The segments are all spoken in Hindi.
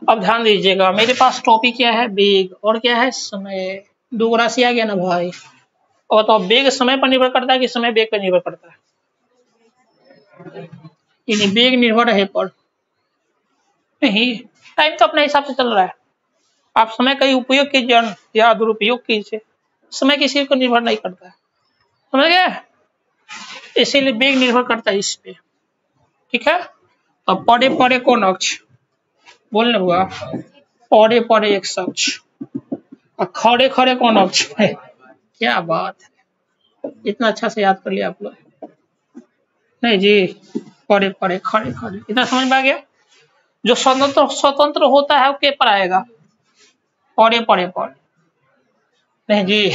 अब ध्यान दीजिएगा, मेरे पास टॉपिक क्या है, वेग, और क्या है, समय। दो राशि आ गया ना भाई। और तो वेग समय पर निर्भर करता है कि समय वेग पर निर्भर करता है? यानी वेग निर्भर है पर नहीं, टाइम तो अपने हिसाब से चल रहा है। आप समय का उपयोग कीजिए या दुरुपयोग कीजिए, समय किसी पर निर्भर नहीं करता है, समझ गए? इसीलिए वेग निर्भर करता है इस पे, ठीक है। अब पड़े पड़े कौन अक्ष, बोलने हुआ पड़े पड़े एक अक्ष, और खड़े खड़े कौन अक्ष है। क्या बात है, इतना अच्छा से याद कर लिया आप लोग। नहीं जी, पड़े पड़े खड़े खड़े, इतना समझ में आ गया। जो स्वतंत्र स्वतंत्र होता है वो के पर आएगा, पड़े पड़े पड़े। नहीं जी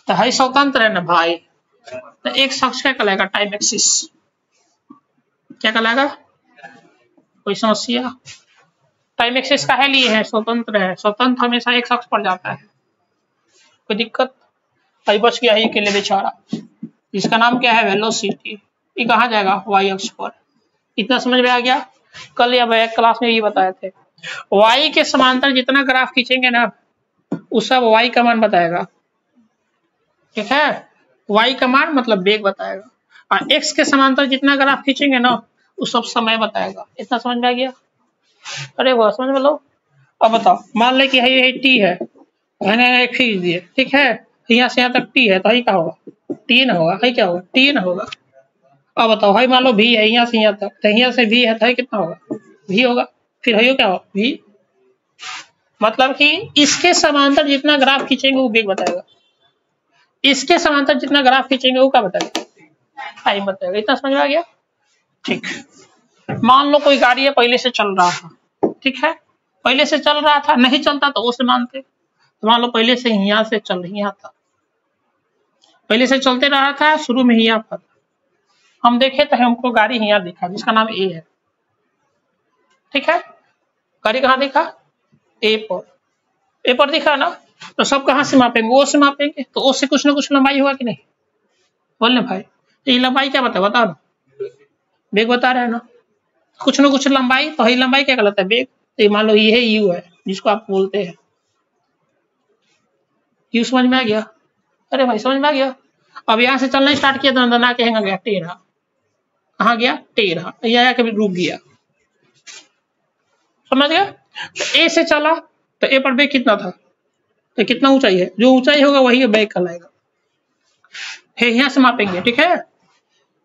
तो है स्वतंत्र है ना भाई, तो एक शख्स क्या कहलाएगा, टाइम एक्सिस। क्या कहलाएगा, कोई समस्या? टाइम एक्सिस काहे लिए है, स्वतंत्र है, स्वतंत्र हमेशा एक शख्स पर जाता है, कोई दिक्कत? भाई बच गया ही के लिए बेचारा, इसका नाम क्या है, वेलोसिटी। ये कहाँ जाएगा, वाई अक्ष पर। इतना समझ में आ गया। कल या बैक क्लास में ये बताए थे, वाई के समांतर जितना ग्राफ खींचेंगे ना उस सब वाई का मान बताएगा, ठीक है। वाई का मान मतलब वेग बताएगा, और एक्स के समांतर जितना ग्राफ खींचेंगे ना उस सब समय बताएगा। इतना समझ में आ गया? अरे वाह, समझ में लो। अब बताओ, मान ले कि है टी है, मैंने खींच दिए, ठीक है, यहाँ से यहाँ तक टी है, तो ही क्या होगा, टी ना होगा, है क्या होगा, टी ना होगा। अब बताओ, भाई मान लो भी है यहाँ से यहाँ तक, तो यहाँ से भी है तो कितना होगा, भी होगा। फिर है क्या होगा, भी। मतलब कि इसके समांतर जितना ग्राफ खींचेंगे वो वेग बताएगा, इसके समांतर जितना ग्राफ खींचेंगे वो क्या बताएगा, टाइम बताएगा। इतना समझ में आ गया? ठीक। मान लो कोई गाड़ी है, पहले से चल रहा था, ठीक है, पहले से चल रहा था, नहीं चलता तो उसे मानते। तो मान लो पहले से यहाँ से चल यहाँ था, पहले से चलते रहा था, शुरू में यहाँ था, हम देखे तो हमको गाड़ी यहाँ दिखा जिसका नाम ए है, ठीक है। गाड़ी कहाँ दिखा, ए पर, ए पर दिखा ना, तो सब कहाँ से मापेंगे, ओ से मापेंगे, तो ओ से कुछ ना कुछ लंबाई होगा कि नहीं, बोलने भाई। तो ये लंबाई क्या बताओ, बताओ ना, वेग बता रहे हैं ना, कुछ ना कुछ लंबाई, तो ये लंबाई क्या कहलाता है, वेग। तो मान लो ये है यू है, जिसको आप बोलते हैं यू। समझ में आ गया? अरे भाई समझ में आ गया। अब यहाँ से चलना स्टार्ट किया तो ना कहेंगे गया टेढ़ा, कहाँ गया, टेढ़ा, यहाँ कभी रुक गया, समझ गया। तो ए से चला तो ए पर वेग कितना था, तो कितना ऊंचाई है, जो ऊंचाई होगा वही वेग कहलाएगा, है यहाँ से मापेंगे, ठीक है।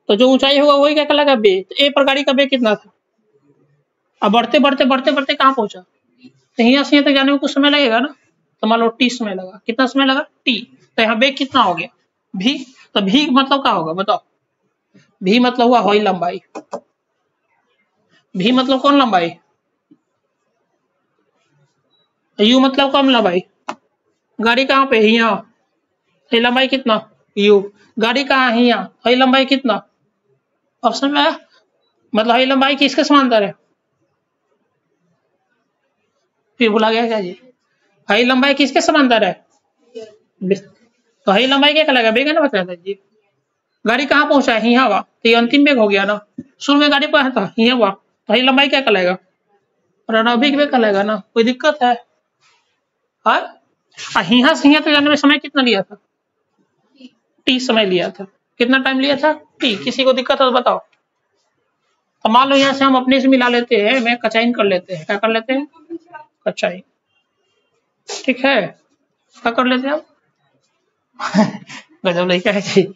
तो जो ऊंचाई होगा वही क्या कहलाएगा, वेग। तो ए पर गाड़ी का वेग कितना था, अब बढ़ते बढ़ते बढ़ते बढ़ते कहाँ पहुंचा, तो यहाँ से यहाँ तक जाने में कुछ समय लगेगा ना, तो मान लो टी समय लगा, कितना समय लगा, टी। तो यहाँ वेग कितना हो गया, भी। तो भी मतलब क्या होगा बताओ, भी मतलब हुआ वही लंबाई, भी मतलब कौन लंबाई, यू मतलब कम लंबाई। गाड़ी कहाँ पे है, यहाँ, ये लंबाई कितना, यू। गाड़ी कहाँ है, यहाँ, ये लंबाई कितना, ऑप्शन में मतलब ये लंबाई किसके समांतर है, फिर बोला गया क्या जी, हाई लंबाई किसके समांतर है, तो हाई लंबाई क्या कहलाएगा, वेग है ना बताया था जी। गाड़ी कहाँ पहुंचा है, यहाँ हुआ, तो ये अंतिम वेग हो गया ना, शुरू में गाड़ी पर था यहाँ हुआ, तो हाई लंबाई क्या कहलाएगा, रणविक वेग कहलाएगा ना, कोई दिक्कत है। यहाँ से यहाँ तक जाने में समय कितना लिया था, टी समय लिया था, कितना टाइम लिया था, टी। किसी को दिक्कत है तो बताओ। तो मान लो यहाँ से हम अपने से मिला लेते हैं, मैं कचाइन कर लेते हैं, क्या कर लेते हैं, कचाइन, ठीक है, क्या कर लेते हैं आप गजब लड़का है जी।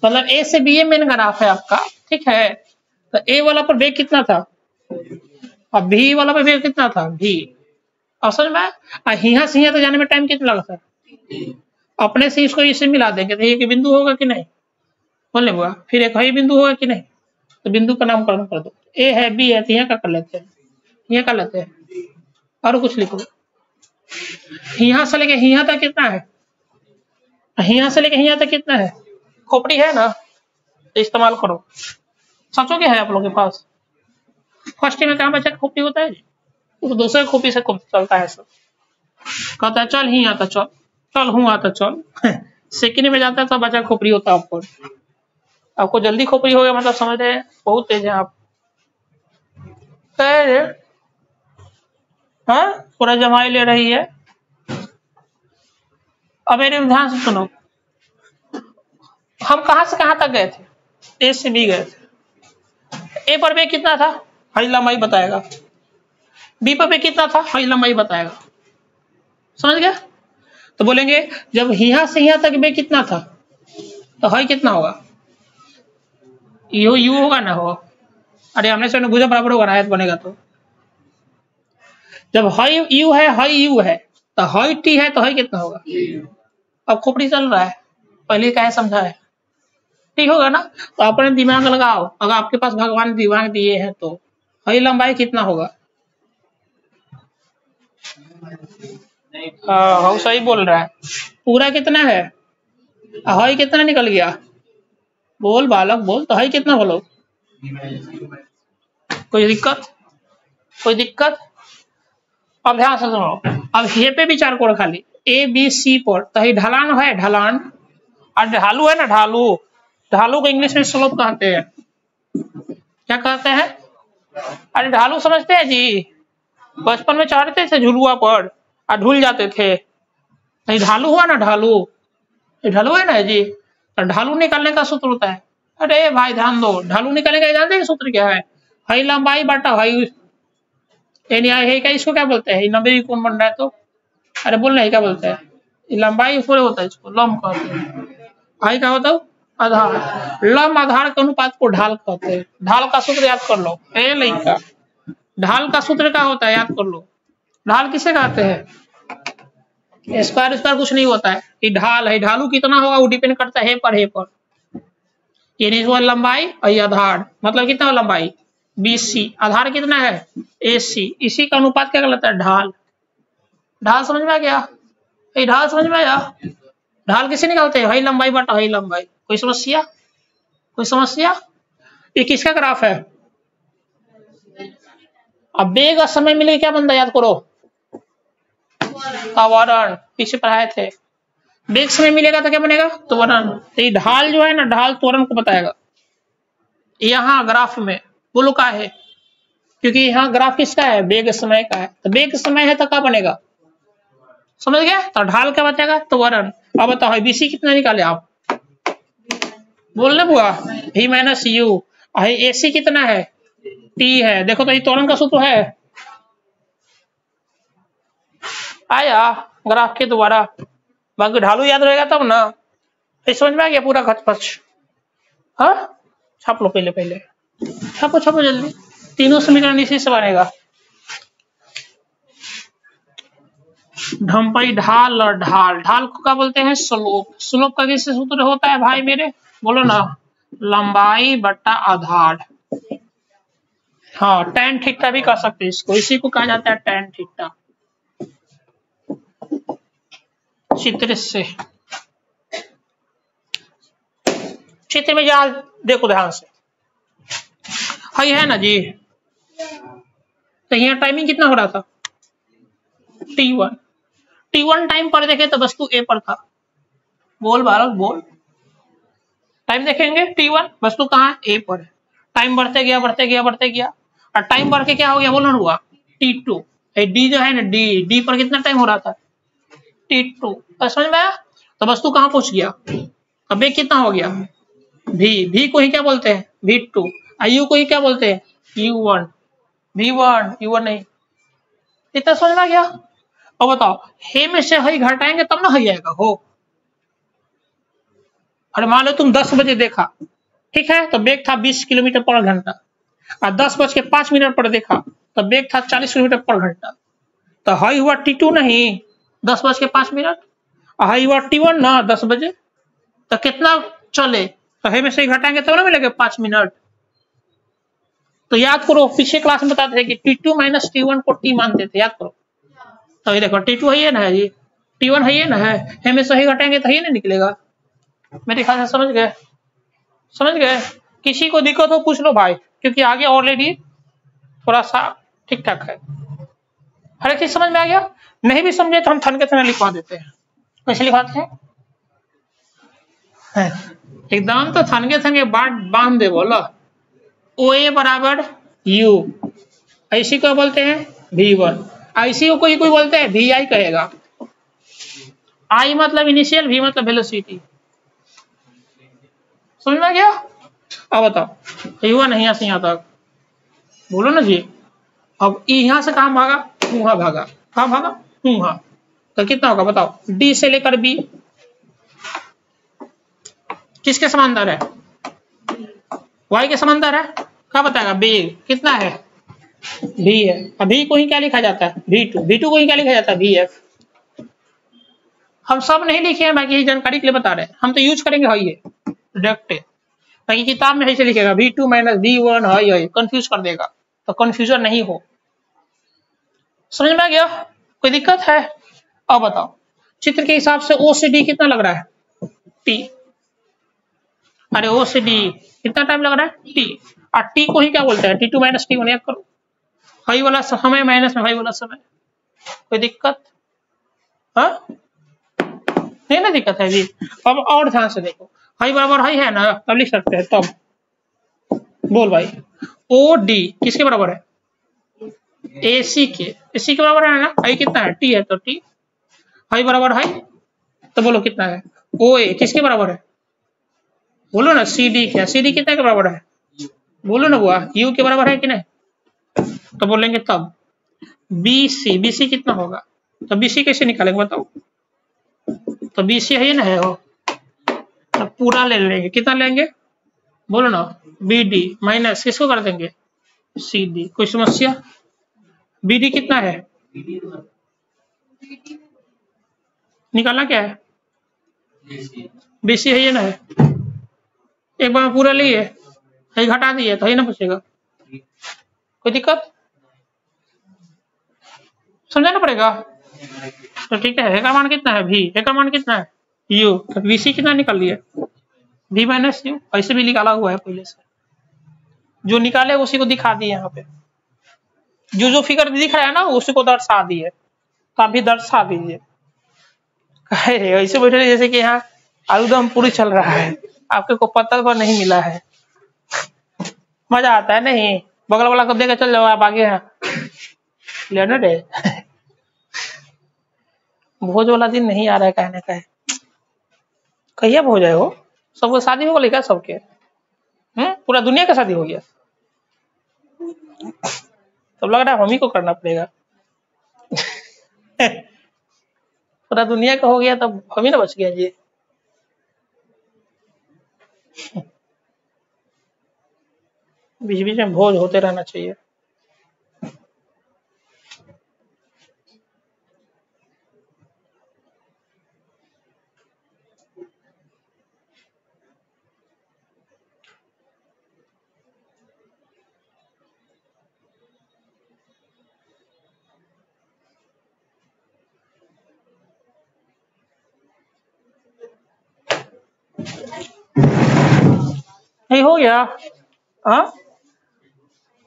मतलब ए से बी ए मेन ग्राफ है आपका, ठीक है। तो ए वाला पर वेग कितना था, और बी वाला पर वेग कितना था, भी। असल में यहाँ से यहाँ तक जाने में टाइम कितना लगा था, अपने से इसको इसे मिला देंगे तो एक बिंदु होगा कि नहीं, बोलने हुआ, फिर एक ही बिंदु होगा कि नहीं, तो बिंदु का नामकरण कर दो, ए है बी है, तो यहाँ का कर लेते हैं, यहाँ कर लेते हैं, और कुछ लिखो। यहाँ से लेके यहाँ तक कितना है, यहाँ से लेके यहाँ तक कितना है, खोपड़ी है ना, तो इस्तेमाल करो। सोचो क्या है आप लोगों के पास, फर्स्ट में कहाँ बच्चा खोपड़ी होता है, उस दूसरे खोपड़ी से चलता है सब, कहता है चल ही आता चल, चल हूँ आता चल सेकंड में जाता है तो बच्चा खोपड़ी होता है आपको, आपको जल्दी खोपड़ी हो गया मतलब समझ रहे हैं बहुत तेज है आप। हाँ, पूरा जमाई ले रही है। अब मेरे ध्यान से सुनो, हम कहां से कहां तक गए थे? ए से बी गए थे। ए पर वेग कितना था? हई लंबाई बताएगा। बी पर वेग कितना था? हई लंबाई बताएगा। समझ गया? तो बोलेंगे जब यहां से यहां तक वेग कितना था तो हई कितना होगा? यू होगा ना? हो, अरे हमने से भुजा बराबर होगा ना, बनेगा। तो जब हई यू है, हई यू है, तो हई टी है, तो हई कितना होगा? अब खोपड़ी चल रहा है, पहले क्या है समझा है, ठीक होगा ना? तो अपने दिमाग लगाओ, अगर आपके पास भगवान दिमाग दिए हैं तो हई लंबाई कितना होगा? हाँ सही बोल रहा है। पूरा कितना है? हई कितना निकल गया? बोल बालक बोल, तो हई कितना बोलो? कोई दिक्कत? कोई दिक्कत? अब ध्यान से सुनो, अब ये पे विचार करो खाली, ए बी सी पर, तो ही ढलान है, ढलान। और ढालू है ना, ढालू, ढालू को इंग्लिश में स्लोप कहते हैं। क्या कहते हैं? अरे ढालू समझते हैं जी? बचपन में चढ़ते थे झुलुआ पर और ढूल जाते थे, तो ढालू हुआ ना, ढालू, ढालू है ना जी। तो ढालू निकालने का सूत्र होता है, अरे भाई ध्यान दो, ढालू निकालने का जानते हैं सूत्र क्या है? हई लंबाई बटा हई, है क्या, इसको क्या बोलते हैं? नब्बे कौन बन रहा है? तो अरे बोल रहे क्या बोलते हैं? लंबाई पूरे होता है, इसको लंब कहते हैं। हई क्या होता है? आधार। लंब आधार के अनुपात को ढाल कहते हैं। ढाल का सूत्र याद कर लो, ए लइका, ढाल का सूत्र क्या होता है याद कर लो। ढाल किसे कहते हैं? स्क्वायर स्क्वायर कुछ नहीं होता है, ये ढाल है। ढालू कितना होगा वो डिपेंड करता है पर, हे पर। ये लंबाई और आधार, मतलब कितना लंबाई? BC, आधार कितना है? AC, इसी का अनुपात क्या कहलाता है? ढाल। ढाल समझ में आ गया? ये ढाल समझ में आया? ढाल किसे निकालते हैं? हई लंबाई बटा हई लंबाई। कोई समस्या? कोई समस्या? ये किसका ग्राफ है? अब वेग और समय मिले क्या बनता है याद करो? त्वरण, पीछे पढ़ाए थे। वेग समय मिलेगा तो क्या बनेगा? त्वरण। तो ये ढाल जो है ना, ढाल त्वरण को बताएगा। यहाँ ग्राफ में बोलो का है, क्योंकि यहाँ ग्राफ किसका है? वेग समय का है। तो वेग समय है तो क्या बनेगा? समझ गया? तो ढाल क्या बताएगा? त्वरण। अब बताओ BC कितना निकाले आप? बोलने बुआ, V माइनस यू। AC कितना है? T है। देखो तो ये त्वरण का सूत्र है, आया ग्राफ के द्वारा। बाकी ढालू याद रहेगा तब ना। समझ में आ गया पूरा खचपच? हाँ, छाप लो पहले, पहले छापो, छापो जल्दी। तीनों समीकरण इसी से बनेगा। ढंपाई ढाल और ढाल, ढाल को क्या बोलते हैं? स्लोप। स्लोप का किससे सूत्र होता है भाई मेरे? बोलो ना, लंबाई बटा आधार। हाँ, टैन थीटा भी कह सकते हैं इसको, इसी को कहा जाता है टैन थीटा। चित्र से, चित्र में याद देखो ध्यान से, हई है ना जी। तो यहाँ टाइमिंग कितना हो रहा था? T1। T1 टाइम पर देखे तो वस्तु A पर था। बोल बालक बोल, टाइम देखेंगे T1, वस्तु कहाँ है? A पर है। टाइम बढ़ते गया, बढ़ते गया, बढ़ते गया, और टाइम बढ़ के क्या हो गया? बोलो ना हुआ T2। D जो है ना, D पर कितना टाइम हो रहा था? T2। समझ में आया? तो वस्तु कहाँ पहुंच गया? अब वेग कितना हो गया? V को ही क्या बोलते हैं? V2। U को ही क्या बोलते हैं? U1। V1, U1 नहीं। इतना समझ में आ गया? अब बताओ, हे में से हई घटाएंगे तब ना हई आएगा हो। अरे मान लो तुम 10 बजे देखा, ठीक है, तो वेग था 20 किलोमीटर पर घंटा, और 10:05 पर देखा तो वेग था 40 किलोमीटर पर घंटा। तो हई हुआ T2 नहीं, 10:05, और हई हुआ T1 ना, 10 बजे। तो कितना चले? तो हे में से घटाएंगे तब ना मिलेगा 5 मिनट। तो याद करो, पिछले क्लास में बताते थे कि T2 माइनस T1 को T मानते थे, याद करो। तो ये देखो T2 है ना है जी, T1 है ना है, हे में से ही घटाएंगे तो ही नहीं निकलेगा। मेरे ख्याल से समझ गए? समझ गए? किसी को दिक्कत हो पूछ लो भाई, क्योंकि आगे ऑलरेडी थोड़ा सा ठीक ठाक है। हर एक चीज समझ में आ गया? नहीं भी समझे तो हम थन के थन लिखवा देते हैं। कैसे लिखवाते हैं? एकदम तो थन के बांध दे बोला। OA बराबर U, ऐसी को बोलते हैं V1। ऐसी को कोई बोलते हैं वी आई कहेगा। आई मतलब इनिशियल, वी मतलब वेलोसिटी। समझ में गया? अब बताओ हुआ नहीं यहाँ से यहाँ तक, बोलो ना जी। अब यहाँ से कहाँ भागा, वहां भागा, कहाँ भागा, वहां, तो कितना होगा बताओ? डी से लेकर बी किसके समांतर है? वाई के समांतर है। क्या बताएगा? बी कितना है? भी है। अभी को ही क्या लिखा जाता है? V2। V2 को ही क्या लिखा जाता है? VF। हम सब नहीं लिखे हैं, बाकी जानकारी के लिए बता रहे हैं। हम तो यूज करेंगे है ये डायरेक्ट, बाकी किताब में ऐसे लिखेगा V2 माइनस V1 है, कंफ्यूज कर देगा, तो कंफ्यूजन नहीं हो। समझ में आ गया? कोई दिक्कत है? अब बताओ चित्र के हिसाब से O से D कितना लग रहा है? T। अरे O से D कितना टाइम लग रहा है? T। और T को ही क्या बोलते हैं? T2 minus T1। याद करो, हाई वाला समय माइनस में हाई वाला समय। कोई दिक्कत? हाँ नहीं ना दिक्कत है जी। अब और ध्यान से देखो, हाई बराबर हाई है ना, तब लिख सकते हैं। तब बोल भाई ओ डी किसके बराबर है? AC के बराबर है ना। हाई कितना है? T है, तो T हाई बराबर हाई, तो बोलो कितना है? OA किसके बराबर है? बोलो ना। CD क्या? CD कितने के बराबर है? बोलो ना बुआ, U के बराबर है कि नहीं? तो बोलेंगे तब BC कितना होगा? तो BC कैसे निकालेंगे बताओ? तो BC है ना, है हो, तो पूरा ले लेंगे। कितना लेंगे बोलो ना? BD माइनस किसको कर देंगे? CD। कोई समस्या? BD कितना है? निकालना क्या है? BC है ये ना, है एक बार पूरा लिए है, घटा दिए तो ही ना पूछेगा। कोई दिक्कत? समझाना पड़ेगा। तो ठीक है, का मान कितना है? V। का मान कितना है? U। तो BC कितना निकाल लिया? V minus U। ऐसे भी निकाला हुआ है पहले से, जो निकाले उसी को दिखा दिए यहाँ पे। जो फिगर दिख रहा है ना उसी को दर्शा दिए, तो आप भी दर्शा दीजिए। ऐसे बैठे जैसे कि यहाँ आलूदम पूरी चल रहा है, आपके को पत्ता पर नहीं मिला है। मजा आता है नहीं? बगल वाला को देकर चल जाओ, आप आगे हैं लेना डे। भोज वाला दिन नहीं आ रहा है, कहने का है। कहिए भोज है वो, सबको शादी हो गई क्या? सबके पूरा दुनिया का शादी हो गया, तब लग रहा है हम ही को करना पड़ेगा। पूरा दुनिया का हो गया तब हम ही ना बच गया जी। बीच बीच में भोज होते रहना चाहिए। नहीं हो गया? हाँ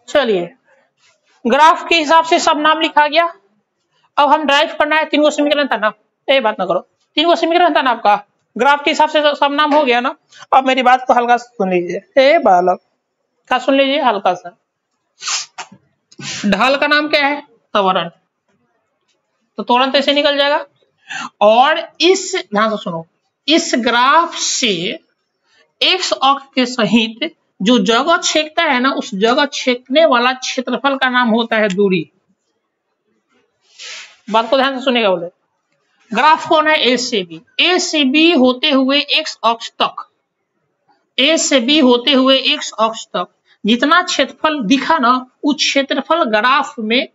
चलिए, ग्राफ के हिसाब से सब नाम लिखा गया। अब हम ड्राइव करना है। 3 गो समीकरण था ना, ये बात ना करो। 3 गो समीकरण था ना आपका, ग्राफ के हिसाब से सब नाम हो गया ना। अब मेरी बात को हल्का सा सुन लीजिए। ए बालक, क्या सुन लीजिए हल्का सा। ढाल का नाम क्या है? त्वरण। तो त्वरण तो ऐसे निकल जाएगा। और इस ध्यान से सुनो, इस ग्राफ से एक्स अक्ष के सहित जो जगह छेदता है ना, उस जगह छेदने वाला क्षेत्रफल का नाम होता है दूरी। बात को ध्यान से सुनेगा। बोले ग्राफ कौन है? ए से बी। ए से बी होते हुए एक्स अक्ष तक, ए से बी होते हुए एक्स अक्ष तक जितना क्षेत्रफल दिखा ना, उस क्षेत्रफल ग्राफ में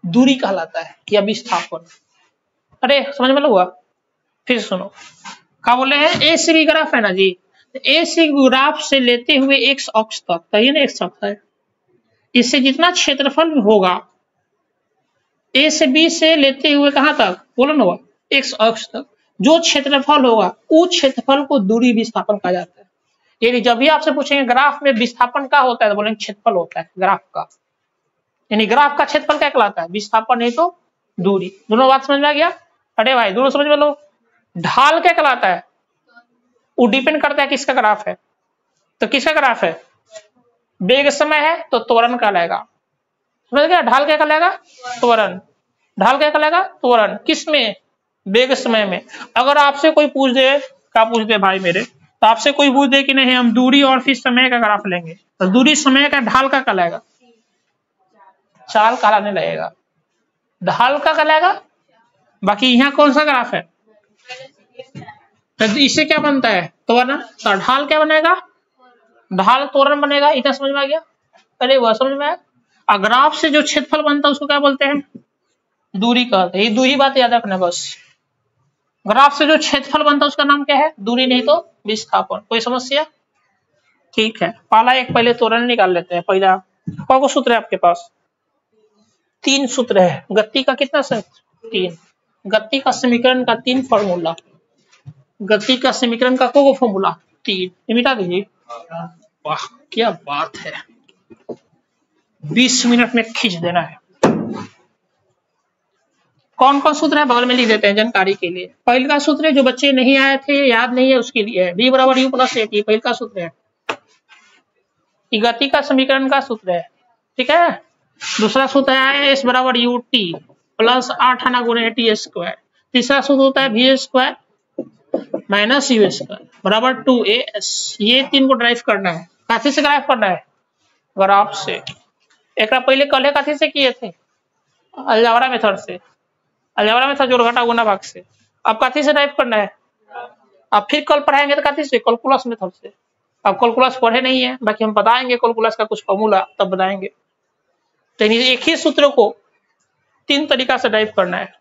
दूरी कहलाता है या विस्थापन। अरे समझ में हुआ? फिर सुनो, क्या बोले हैं? ए से बी ग्राफ है ना जी, ए से ग्राफ से लेते हुए एक्स अक्ष तक, तो ये ना एक्स अक्ष है, इससे जितना क्षेत्रफल होगा ए से बी से लेते हुए कहां तक बोलो ना, एक्स अक्ष तक, जो क्षेत्रफल होगा उस क्षेत्रफल को दूरी विस्थापन कहा जाता है। यानी जब भी आपसे पूछेंगे ग्राफ में विस्थापन क्या होता है, तो बोलेंगे क्षेत्रफल होता है ग्राफ का। यानी ग्राफ का क्षेत्रफल क्या कहलाता है? विस्थापन नहीं तो दूरी। दोनों बात समझ में आ गया? अरे भाई दोनों समझ में लो। ढाल क्या कहलाता है? वो डिपेंड करता है किसका ग्राफ है। तो किसका ग्राफ है? वेग समय है तो त्वरण कहलाएगा। समझ गया? ढाल क्या कहलाएगा? त्वरण। ढाल क्या कहलाएगा? त्वरण। किस में? वेग समय में। अगर आपसे कोई पूछ दे, क्या पूछ दे भाई मेरे, तो आपसे कोई पूछ दे कि नहीं हम दूरी और फिर समय का ग्राफ लेंगे, तो दूरी समय का ढाल का कहलाएगा? चाल कहलाने लगेगा। ढाल का कहलाएगा। बाकी यहाँ कौन सा ग्राफ है? तो इससे क्या बनता है? त्वरण। तो ढाल क्या बनेगा? ढाल त्वरण बनेगा। इतना समझ में आ गया? अरे वह समझ में आया। ग्राफ से जो क्षेत्रफल बनता है उसको क्या बोलते हैं? दूरी कहते हैं। ये दो ही बात याद रखना बस। ग्राफ से जो क्षेत्रफल बनता है उसका नाम क्या है? दूरी, नहीं तो विस्थापन। कोई समस्या? ठीक है, पहला एक पहले त्वरण निकाल लेते हैं। पहला कौन सूत्र है आपके पास? 3 सूत्र है। गति का कितना सर? 3। गति का समीकरण का 3 फॉर्मूला। गति का समीकरण का को फॉर्मूला? 3। ये मिटा दीजिए। वाह क्या बात है, 20 मिनट में खींच देना है। कौन कौन सूत्र है बगल में लिख देते हैं जानकारी के लिए। पहले का सूत्र है, जो बच्चे नहीं आए थे याद नहीं है उसके लिए है, d बराबर u प्लस at। पहले का सूत्र है, ये गति का समीकरण का सूत्र है। ठीक है। दूसरा सूत्र है s बराबर u t प्लस 8 आना गुणे टी स्क्वायर। तीसरा सूत्र होता है v square minus u square बराबर 2as। ये 3 को ड्राइव करना है। काथी से ड्राइव करना है? ग्राफ से। एक पहले कल है काथी से किए थे? अलजाबरा मेथड से। अलजाबरा मेथड जोड़ घटा गुना भाग से। अब काथी से ड्राइव करना है? अब फिर कल पढ़ाएंगे तो काथी से? कैलकुलस मेथड से। अब कैलकुलस पढ़े नहीं है, बाकी हम बताएंगे कैलकुलस का कुछ फॉर्मूला तब बताएंगे। तो एक ही सूत्र को 3 तरीका से ड्राइव करना है।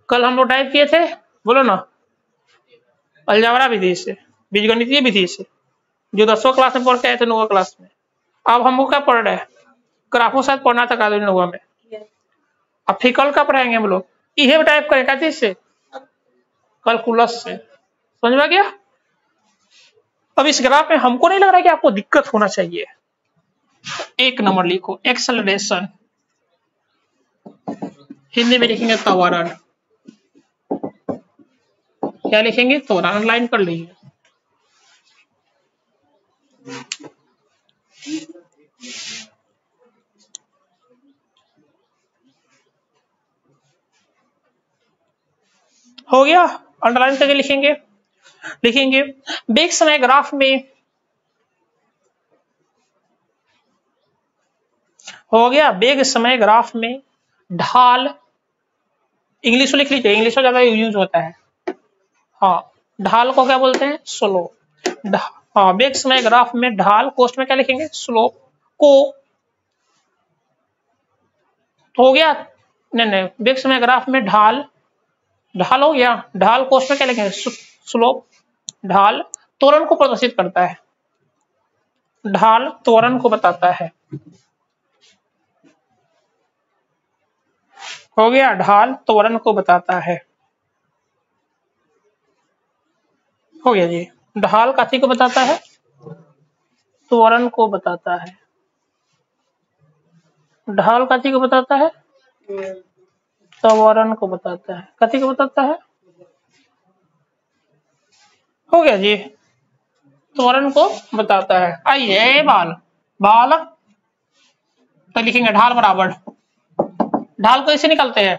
कल हम लोग ड्राइव किए थे, बोलो ना, अलजाबरा विधि से, बीजगणितीय विधि से, जो 10वीं क्लास में पढ़ के आए थे 9वीं क्लास में। अब हम लोग क्या पढ़ रहे हैं? ग्राफो शायद पढ़ना था 9वीं में। अब फिर कल का पढ़ाएंगे हम लोग, यही ड्राइव करें क्या चीज से? कैलकुलस से। समझ में गया? अब इस ग्राफ में हमको नहीं लग रहा है कि आपको दिक्कत होना चाहिए। 1 नंबर लिखो, एक्सेलरेशन। हिंदी में लिखेंगे त्वरण। क्या लिखेंगे? त्वरण। लाइन कर लीजिए। हो गया? अंडरलाइन करके लिखेंगे। लिखेंगे वेग समय ग्राफ में हो गया। वेग समय ग्राफ में ढाल, इंग्लिश में लिख लीजिए, इंग्लिश में ज्यादा यूज होता है। हाँ, ढाल को क्या बोलते हैं? स्लोप। हाँ, वेग समय ग्राफ में ढाल, कोष्ठ में क्या लिखेंगे? स्लोप को। हो गया? नहीं, वेग समय ग्राफ में ढाल, ढाल हो गया। ढाल कोष्ठ में क्या लिखेंगे? स्लोप। ढाल त्वरण को प्रदर्शित करता है। ढाल त्वरण को बताता है। हो गया? ढाल त्वरण को बताता है। हो गया जी। ढाल काथी को बताता है? त्वरण को बताता है। ढाल काथी को बताता है? त्वरण को बताता है। काथी को बताता है? हो गया जी, त्वरण को बताता है। आइए बाल तो लिखेंगे ढाल बराबर, ढाल को ऐसे निकालते हैं,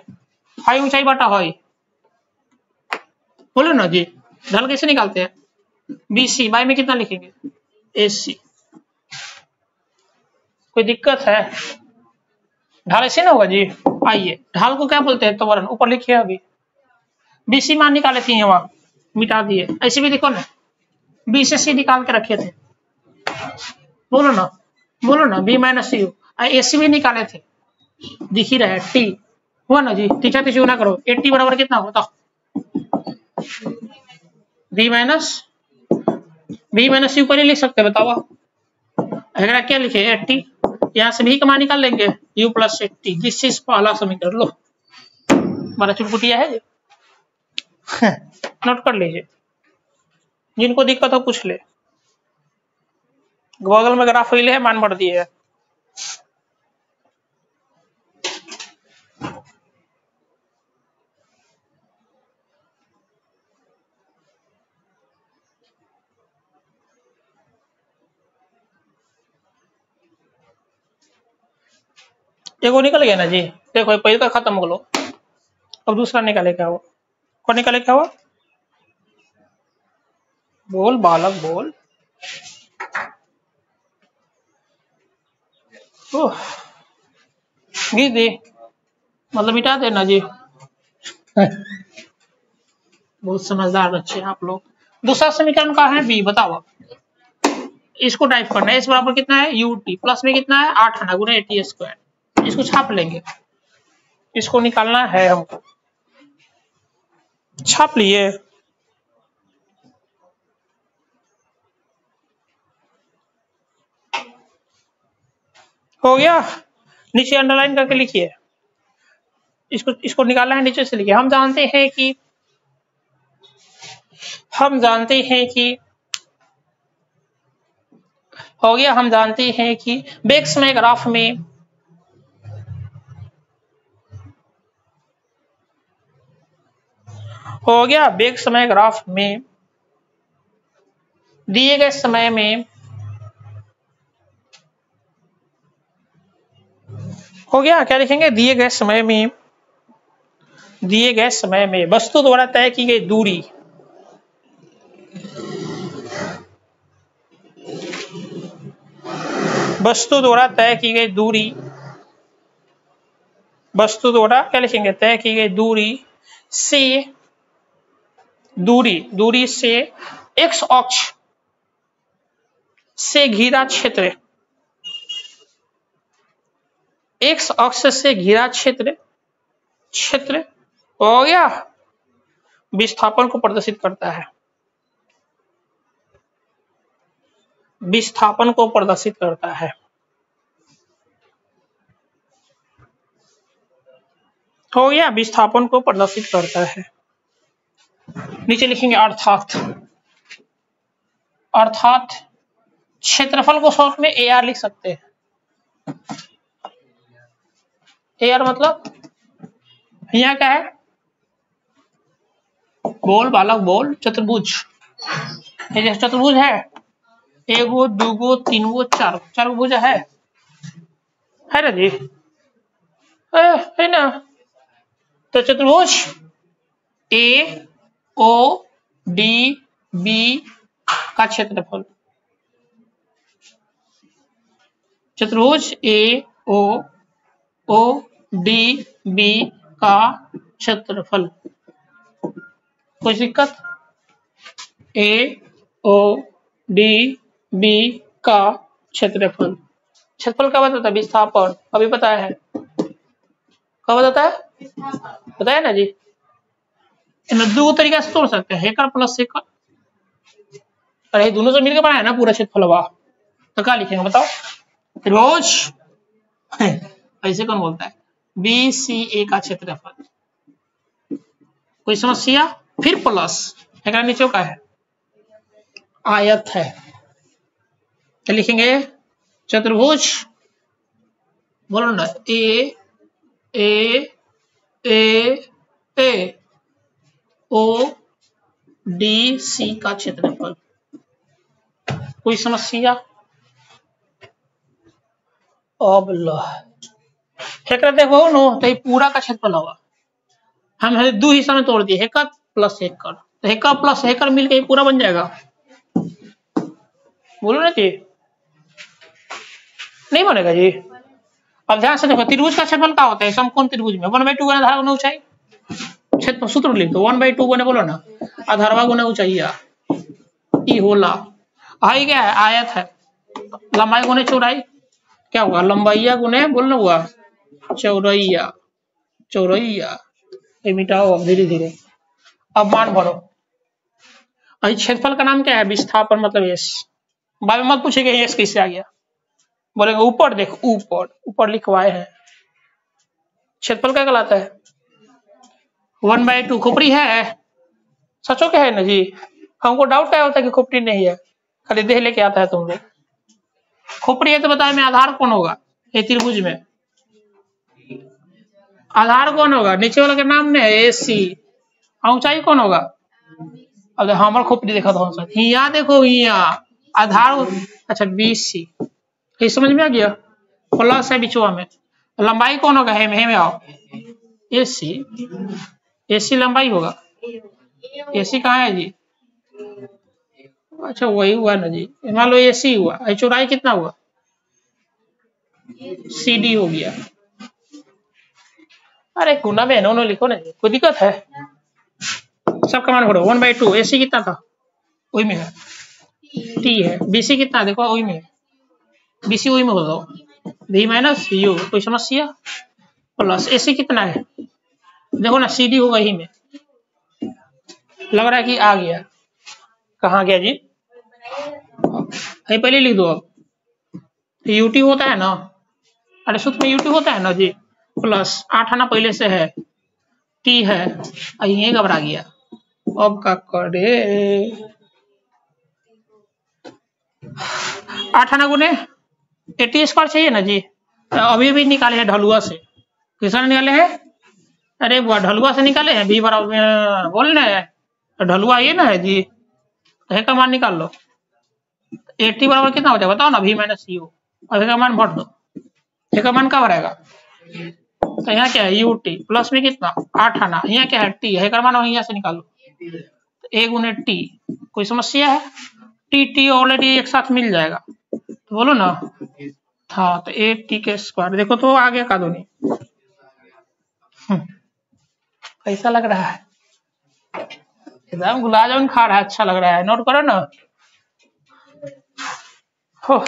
हाई ऊंचाई बटा हाई। बोलो ना जी, ढाल कैसे निकालते हैं? BC बाई में कितना लिखेंगे? AC। कोई दिक्कत है? ढाल ऐसे ना होगा जी। आइए, ढाल को क्या बोलते हैं? त्वरण। ऊपर लिखिए अभी। BC मान निकाले थे, वहां मिटा दिए। ऐसे भी देखो ना, B से C निकाल के रखे थे। बोलो ना, बोलो ना, B माइनस यू। AC भी निकाले थे, दिख ही रहा है। T हुआ ना जी। तीसरा तीसरा ना करो। 80 बराबर कितना होता? B माइनस यू पर लिख सकते हैं, बताओ। अगर क्या लिखे? 80। यहाँ से भी कमा निकाल लेंगे, u प्लस 80। दिस इज पहला समीकरण। लो, हमारा चुटपुटिया है नोट कर लीजिए, जिनको दिक्कत हो पूछ ले। गूगल में ग्राफ है, मान बढ़ दिए है। देखो निकल गया ना जी। देखो पहले का खत्म कर लो। अब दूसरा निकाले क्या हुआ, कौन निकाले क्या हुआ, बोल बालक बोल। गिर दे मतलब मिटा देना जी। बहुत समझदार बच्चे हैं आप लोग। दूसरा समीकरण का है बी, बताओ इसको टाइप करना है। इस बराबर कितना है ut प्लस में कितना है 8 आना गुना 80 स्क्वायर, इसको छाप लेंगे, इसको निकालना है हमको, छाप लिए। हो गया, नीचे अंडरलाइन करके लिखिए, इसको निकालना है, नीचे से लिखिए। हम जानते हैं कि हो गया, हम जानते हैं कि वेग समय ग्राफ में हो गया, वेग समय ग्राफ में दिए गए समय में हो गया, क्या लिखेंगे, दिए गए समय में वस्तु द्वारा तय की गई दूरी वस्तु द्वारा क्या लिखेंगे, तय की गई दूरी से x अक्ष से घिरा क्षेत्र, x अक्ष से घिरा क्षेत्र हो गया, विस्थापन को प्रदर्शित करता है, विस्थापन को प्रदर्शित करता है। हो गया, विस्थापन को प्रदर्शित करता है। नीचे लिखेंगे अर्थात क्षेत्रफल को शॉर्ट में AR लिख सकते हैं। AR मतलब यहाँ क्या है, बोल बालक बोल, चतुर्भुज। ये चतुर्भुज है, एगो दूगो तीनगो चार भुज है ना जी, है ना। तो चतुर्भुज AODB का क्षेत्रफल, चतुर्भुज AODB का क्षेत्रफल, कोई दिक्कत, AODB का क्षेत्रफल कब बताता है, विस्थापन अभी बताया है, कब बताता है, बताया ना जी। इन दो तरीका से तोड़ सकते हैं, हेकर प्लस हेकर, अरे दोनों से मिलकर बनाया ना पूरा क्षेत्रफल, तो क्या लिखेंगे बताओ, त्रिभुज ऐसे कौन बोलता है, BCA का क्षेत्रफल, कोई समस्या, फिर प्लस हेकर नीचे का है आयत है, क्या लिखेंगे, चतुर्भुज बोलो ना AODC का क्षेत्रफल, कोई समस्या। अब हेकर देखो नो, तो पूरा का क्षेत्रफल होगा, हम दो हिस्सा में तोड़ दिए, हेकर प्लस हेकर, तो हेकर प्लस हेकर मिलकर पूरा बन जाएगा, बोलो ना जी, नहीं बनेगा जी। अब ध्यान से देखो, त्रिभुज का क्षेत्रफल क्या होता है, समकोण त्रिभुज में 1/2 गुना आधार गुना ऊंचाई, क्षेत्र सूत्र लिख दो 1/2 गुना, बोलो ना आधारवा गुना ऊंचाई, ई होला, आई क्या है, आयत है, लंबाई गुने चौड़ाई, क्या हुआ, लंबाइया गुने बोलना हुआ चौड़ैया, ये मिटाओ अब धीरे धीरे। अब मान भरो, क्षेत्रफल का नाम क्या है, विस्थापन मतलब एस, बाद में मत पूछेगा एस कैसे आ गया, बोलेंगे ऊपर देखो, ऊपर लिखवाए हैं, क्षेत्रफल क्या कहलाता है, 1/2, खोपड़ी है, सचो क्या है ना जी, हमको डाउट क्या होता है कि खोपड़ी नहीं है, खाली देह लेके आता है तुम लोग, खोपड़ी है तो बताए मैं आधार कौन होगा, ये त्रिभुज में आधार कौन होगा, नीचे वाला का नाम नहीं है AC, ऊंचाई कौन होगा, अब हमारा खोपड़ी देखा था, यहाँ देखो यहाँ आधार, अच्छा BC, ये समझ में आ गया, प्लस है बिचवा में, लंबाई कौन होगा, हे में आओ AC, AC लंबाई होगा। AC कहाँ है जी? अच्छा वही हुआ ना जी, मान लो AC हुआ, चौड़ाई कितना हुआ? CD हो गया। अरे गुना में नौ लिखो ना, कोई दिक्कत है? सब कमान करो 1/2। AC कितना था? वही में है। T है। BC कितना देखो, वही में है। BC वही में हो दो, V माइनस U, कोई समस्या? प्लस AC कितना है देखो ना, CD होगा ही में। लग रहा है कि आ गया। कहाँ गया जी? पहले लिख दो। अब UT होता है ना, अरे सूत्र में UT होता है ना जी, प्लस 8 आना पहले से है, T है, ये घबरा गया। अब का करे, 8 आना गुने 80 स्क्वायर चाहिए ना जी। अभी भी निकाले हैं ढलुआ से। किसने निकाले हैं? अरे वो ढलुआ से निकाले हैं। V बराबर बोल रहे हैं, ढलुआ ये ना है जी, तो का मान निकाल लो। 80 बराबर कितना हो जाएगा बताओ ना, V माइनस U। अब का मान भर दो, का मान कब रहेगा? तो यहाँ क्या है UT, प्लस में कितना 8 आना, यहाँ क्या है T, है का मान यहाँ से निकालो, 1 गुने T, कोई समस्या है? T ऑलरेडी एक साथ मिल जाएगा, तो बोलो ना। हाँ तो 8T के स्क्वायर, देखो तो आ गया का दो नहीं। कैसा लग रहा है? एकदम गुलाब जामुन खा रहा है, अच्छा लग रहा है। नोट करो ना। हो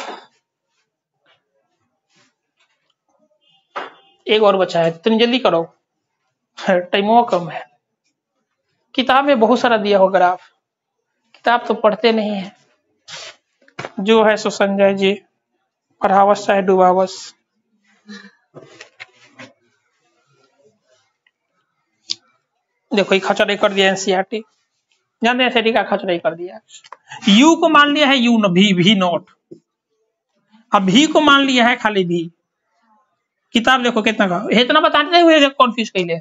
एक और बचा है, तुम जल्दी करो, टाइम कम है। किताब में बहुत सारा दिया हो ग्राफ, किताब तो पढ़ते नहीं है। जो है सो संजय जी, पढ़ावस चाहे डुबावस। देखो ये खचड़े कर दिया NCERT, जानते हैं NCERT का खचड़े कर दिया। U को मान लिया है U भी नॉट, अब V को मान लिया है खाली V। किताब देखो कितना का, इतना बताते हुए कॉन्फ्यूज कैले।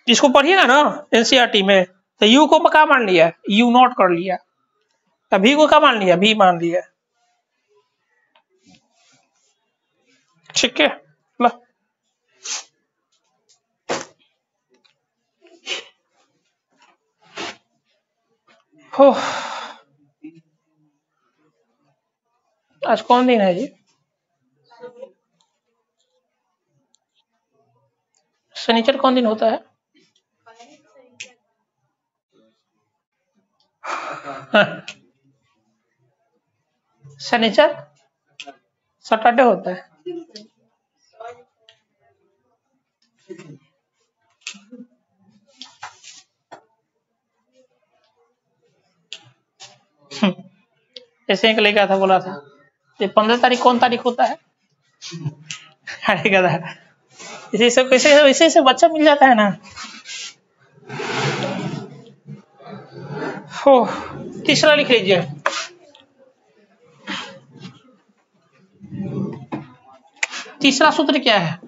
इसको पढ़िएगा ना NCERT में, तो U को क्या मान लिया? U नॉट कर लिया। V को क्या मान लिया? V मान लिया। ठीक है, लो हो। आज कौन दिन है जी? शनिचर कौन दिन होता है? शनिचर सैटरडे होता है। ऐसे एक लड़का था, बोला था ये 15 तारीख कौन तारीख होता है? अरे गधा, इसी से कैसे से बच्चा मिल जाता है ना। हो तीसरा लिख लीजिए। तीसरा सूत्र क्या है?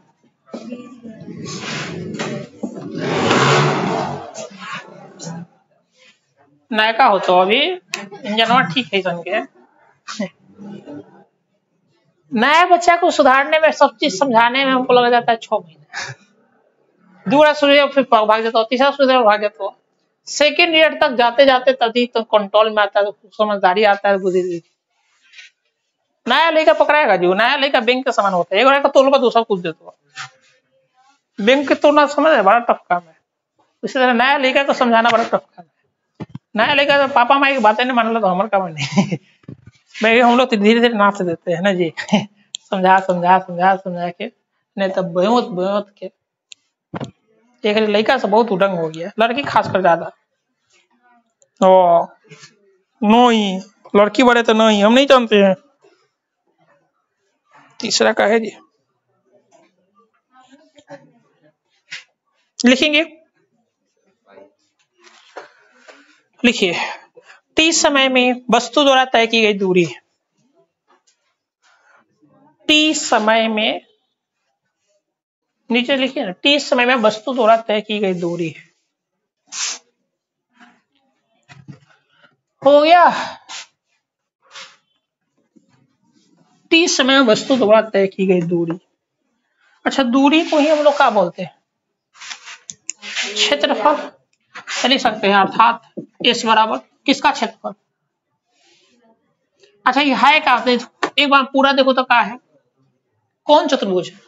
नायका हो तो अभी इंजनवा ठीक है सन के। नया बच्चा को सुधारने में, सब चीज समझाने में हमको लग जाता है 6 महीने। दूसरा सूर्य फिर भाग जाता हो, तीसरा सूर्य भाग जाता हो, सेकेंड ईयर तक जाते जाते तभी तो कंट्रोल में आता है, समझदारी आता है, बुद्धि। नया लड़का पकड़ाएगा जो, नया लड़का बैंक के समान होता है, एक तोलबा दूसरा कुछ देता। बैंक के तोड़ना समझ है, बड़ा टफ काम है। इसी तरह नया लड़का को समझाना बड़ा टफ काम है। नया लड़का तो पापा माई की बातें नहीं मान लो तो हमारे काम नहीं। भाई हम लोग तो धीरे धीरे नाच देते हैं ना जी। समझा समझा समझा समझा के, नहीं तो बहुत के। एक लड़का से बहुत उडंग हो गया, लड़की खासकर ज्यादा। ओ नहीं, लड़की बड़े तो नहीं, हम नहीं जानते हैं। तीसरा का है जी, लिखेंगे, लिखिए। T समय में वस्तु द्वारा तय की गई दूरी। T समय में, नीचे लिखिए ना, T समय में वस्तु द्वारा तय की गई दूरी हो गया। T समय में वस्तु द्वारा तय की गई दूरी, अच्छा, दूरी को ही हम लोग क्या बोलते हैं? क्षेत्रफल लिख सकते हैं, अर्थात एस बराबर किसका क्षेत्रफल। अच्छा, ये है क्या? एक बार पूरा देखो तो क्या है, कौन चतुर्भुज है?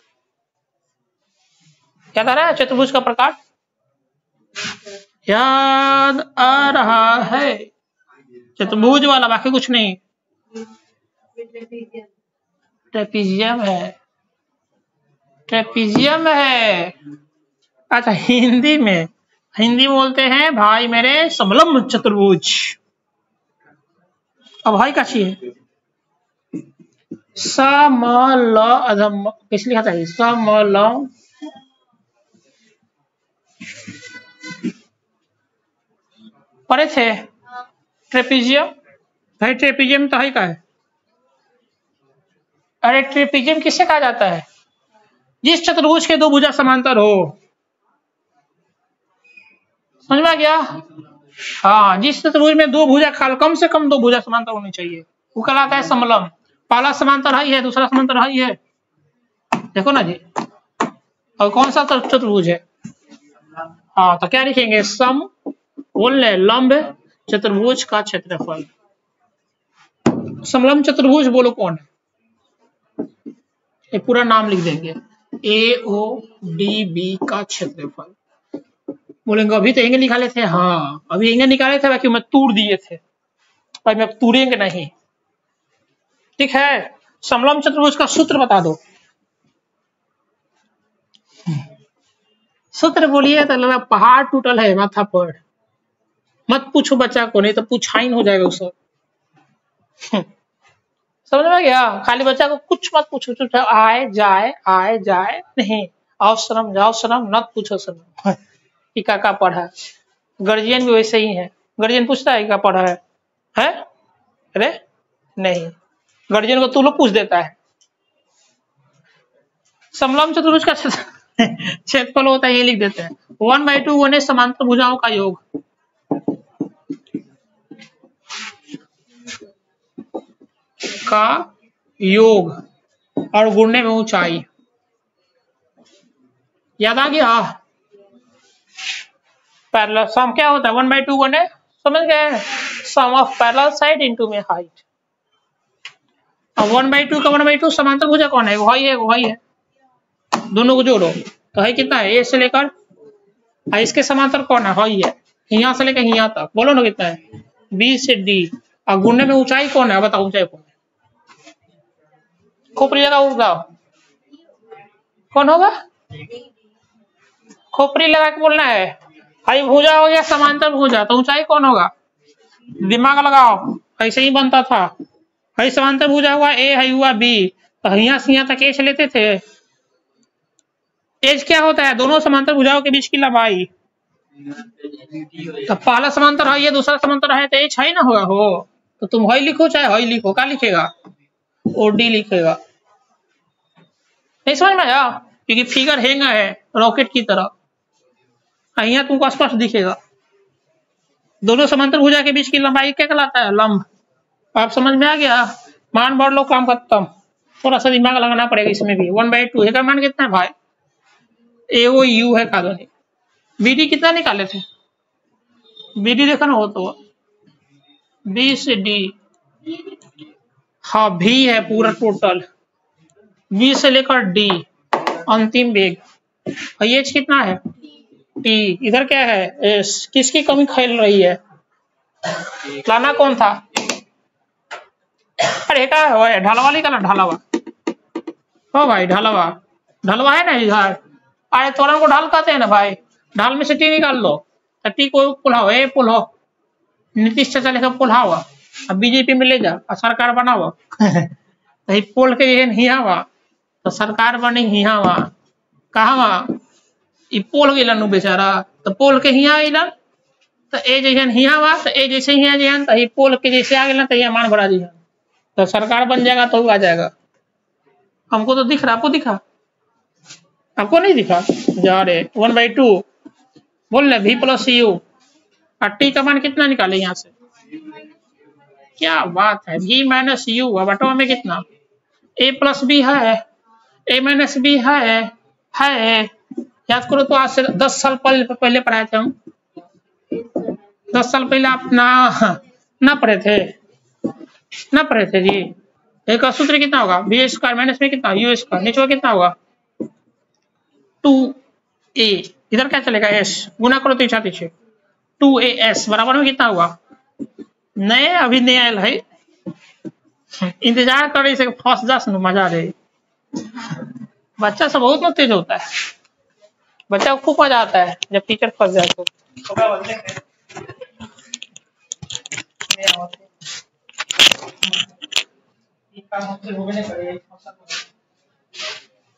याद आ रहा है चतुर्भुज का प्रकार? याद आ रहा है? चतुर्भुज वाला, बाकी कुछ नहीं। ट्रेपीजियम है, ट्रेपीजियम है। अच्छा, हिंदी में बोलते हैं भाई मेरे समलंब चतुर्भुज। अब भाई का चाहिए समल अधम, किस लिखा था? समलंब पढ़े थे ट्रेपीजियम। भाई ट्रेपीजियम तो है का है? अरे ट्रेपीजियम किससे कहा जाता है? जिस चतुर्भुज के दो भुजा समांतर हो। समझ में आ गया? हाँ, जिस चतुर्भुज में दो भुजा कम से कम दो भुजा समांतर होनी चाहिए, वो कहलाता है समलंब। पहला समांतर हाई है, दूसरा समांतर हाई है, देखो ना जी। और कौन सा चतुर्भुज है? हाँ, तो क्या लिखेंगे? सम बोल लंब चतुर्भुज का क्षेत्रफल। समलंब चतुर्भुज बोलो कौन है? ये पूरा नाम लिख देंगे, AODB का क्षेत्रफल। बोलेंगे अभी तो एंगे निकाले थे। हाँ, अभी एंगे निकाले थे, बाकी मैं तूड़ दिए थे, भाई मैं तूड़ेंगे नहीं। ठीक है, समलंब चतुर्भुज का सूत्र बता दो। सूत्र बोलिए तो लगा पहाड़ टूटल है माथा पर। मत पूछो बच्चा को, नहीं तो पूछाइन हो जाएगा उसको। समझ में गया? खाली बच्चा को कुछ मत पूछो, चुपचाप आए जाए नहीं, आओ शर्म जाओ शर्म, मत पूछो शर्म। क्या पढ़ा? गार्जियन भी वैसे ही है, गार्जियन पूछता है क्या पढ़ा है? अरे नहीं, गार्जियन को तू लोग पूछ देता है। समलंब चतुर्भुज का क्षेत्रफल होता है, ये लिख देते हैं 1/2 गुणे समांतर भुजाओं का योग। और गुणने में ऊंचाई। याद आ गया? पैरेलल सम क्या होता है? 1/2 गुणे, समझ गए? सम ऑफ पैरेलल साइड इनटू में हाइट। अब 1/2 का 1/2 समांतर भुजा कौन है? वही है, दोनों को जोड़ो तो है कितना है? ए से लेकर इसके समांतर कौन है? वही है, यहाँ से लेकर यहाँ तक। बोलो ना कितना है? बी से डी। और गुणने में ऊंचाई कौन है? बताओ ऊंचाई कौन है? खोपड़ी लगा उगाओ, कौन होगा? खोपड़ी लगा के बोलना है। भाई भुजा हो गया समांतर भुजा, तो ऊंचाई कौन होगा? दिमाग लगाओ, ऐसे ही बनता था। भाई समांतर भुजा हुआ ए, है हुआ बी, तो यहाँ से यहाँ तक एच लेते थे। एच क्या होता है? दोनों समांतर भुजाओं के बीच की लंबाई। तो पहला समांतर है, ये दूसरा समांतर है, तो एच है ना होगा हो। तो तुम हई लिखो चाहे हई लिखो, क्या लिखेगा? OD लिखेगा। नहीं समझ में आया? क्योंकि फिगर हैंगा है रॉकेट की तरह, यहाँ तुमको स्पष्ट दिखेगा। दोनों समांतर भुजा के बीच की लंबाई क्या कहलाता है? लंब। आप समझ में आ गया? मान बढ़ लो, काम खत्म। थोड़ा सा दिमाग लगाना पड़ेगा इसमें भी। 1/2 है का मान कितना है भाई? AOU है कॉलोनी। BD कितना निकाले थे? BD देखो ना, हो तो B से D। हाँ, V है पूरा टोटल, B से लेकर D अंतिम वेग। और H कितना है? T। इधर क्या है? S। किसकी कमी खेल रही है? लाना कौन था? अरे क्या है? ढलवा निकाला, ढलवा हो भाई, ढलवा है ना इधर। अरे तोरण को ढाल कहते हैं ना भाई, ढाल में से टी निकाल लो, तो टी को पुलाओ, ए पुलाओ, नीतीश चाचा लेकर पुलाओ, अब बीजेपी में ले जा और सरकार बनाओ। तो पोल के हियावा तो सरकार बने हियावा, कहा पोल गेलन बेचारा, तो पोल के हिया अलन तो ए जैसे हियावा, तो ए जैसे हिया जहन तो पोल के जैसे आ गए तो यहाँ मान बढ़ा दिया, तो सरकार बन जाएगा तो आ जाएगा। हमको तो दिख रहा, आपको दिखा? आपको नहीं दिखा? जा रहे 1/2 बोल रहे V + U और टी का मान कितना निकाले यहाँ से? क्या बात है, V - U। अब बटवा में कितना? A + B है, A - B है, है। याद करो तो आज से 10 साल पहले पढ़ाए थे हम। 10 साल पहले आप ना पढ़े थे, ना पढ़े थे जी। एक का सूत्र कितना होगा, बी स्क्वायर माइनस में कितना यू स्क्वायर, नीचे कितना होगा 2a, इधर क्या चलेगा s, गुना करो तो पीछे 2as बराबर में कितना होगा, नए अभी नया आयल है, इंतजार कर रही से फंस जा, मजा आ रही। बच्चा सब बहुत तेज होता है, बच्चा को खूब मजा आता है जब टीचर फंस जाए तो।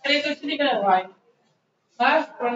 अरे तो इसलिए भाई